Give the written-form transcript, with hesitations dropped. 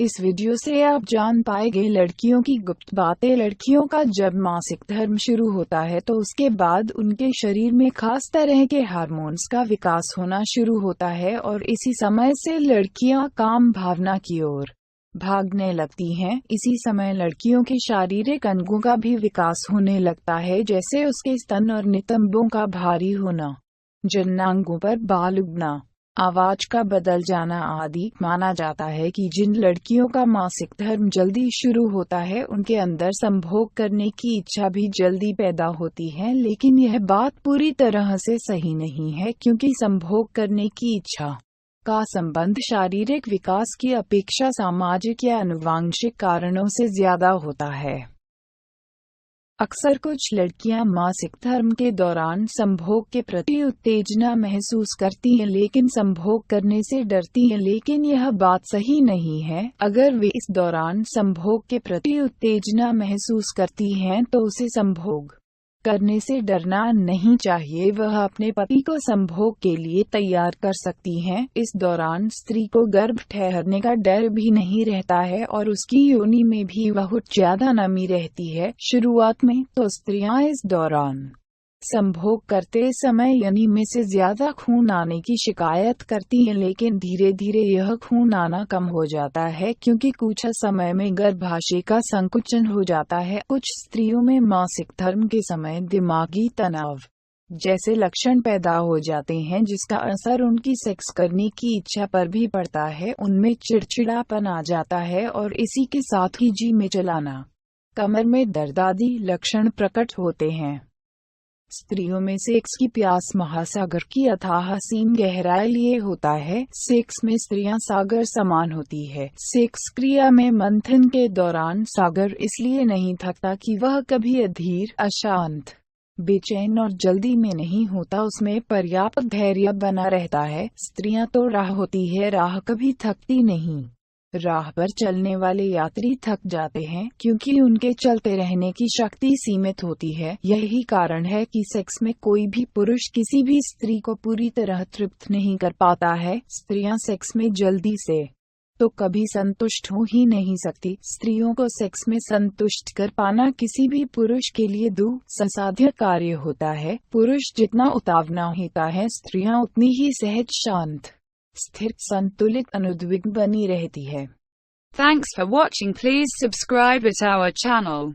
इस वीडियो से आप जान पाएंगे लड़कियों की गुप्त बातें। लड़कियों का जब मासिक धर्म शुरू होता है तो उसके बाद उनके शरीर में खास तरह के हार्मोन्स का विकास होना शुरू होता है और इसी समय से लड़कियां काम भावना की ओर भागने लगती हैं। इसी समय लड़कियों के शारीरिक अंगों का भी विकास होने लगता है, जैसे उसके स्तन और नितंबों का भारी होना, जननांगों पर बाल उगना, आवाज का बदल जाना आदि। माना जाता है कि जिन लड़कियों का मासिक धर्म जल्दी शुरू होता है उनके अंदर संभोग करने की इच्छा भी जल्दी पैदा होती है, लेकिन यह बात पूरी तरह से सही नहीं है, क्योंकि संभोग करने की इच्छा का संबंध शारीरिक विकास की अपेक्षा सामाजिक या आनुवांशिक कारणों से ज्यादा होता है। अक्सर कुछ लड़कियां मासिक धर्म के दौरान संभोग के प्रति उत्तेजना महसूस करती हैं, लेकिन संभोग करने से डरती हैं। लेकिन यह बात सही नहीं है। अगर वे इस दौरान संभोग के प्रति उत्तेजना महसूस करती हैं तो उसे संभोग करने से डरना नहीं चाहिए। वह अपने पति को संभोग के लिए तैयार कर सकती हैं। इस दौरान स्त्री को गर्भ ठहरने का डर भी नहीं रहता है और उसकी योनि में भी बहुत ज्यादा नमी रहती है। शुरुआत में तो स्त्रियां इस दौरान संभोग करते समय योनि में से ज्यादा खून आने की शिकायत करती हैं, लेकिन धीरे धीरे यह खून आना कम हो जाता है, क्योंकि कुछ समय में गर्भाशय का संकुचन हो जाता है। कुछ स्त्रियों में मासिक धर्म के समय दिमागी तनाव जैसे लक्षण पैदा हो जाते हैं, जिसका असर उनकी सेक्स करने की इच्छा पर भी पड़ता है। उनमें चिड़चिड़ापन आ जाता है और इसी के साथ ही जी में चलाना, कमर में दर्द आदि लक्षण प्रकट होते हैं। स्त्रियों में सेक्स की प्यास महासागर की अथाह असीम गहराई लिए होता है। सेक्स में स्त्रियां सागर समान होती है। सेक्स क्रिया में मंथन के दौरान सागर इसलिए नहीं थकता कि वह कभी अधीर, अशांत, बेचैन और जल्दी में नहीं होता। उसमें पर्याप्त धैर्य बना रहता है। स्त्रियां तो राह होती है, राह कभी थकती नहीं। राह पर चलने वाले यात्री थक जाते हैं, क्योंकि उनके चलते रहने की शक्ति सीमित होती है। यही कारण है कि सेक्स में कोई भी पुरुष किसी भी स्त्री को पूरी तरह तृप्त नहीं कर पाता है। स्त्रियां सेक्स में जल्दी से तो कभी संतुष्ट हो ही नहीं सकती। स्त्रियों को सेक्स में संतुष्ट कर पाना किसी भी पुरुष के लिए दुस्साध्य कार्य होता है। पुरुष जितना उतावला होता है, स्त्रियां उतनी ही सहज, शांत, स्थिर, संतुलित, अनुद्विग्न बनी रहती है। Thanks for watching. Please subscribe at our channel.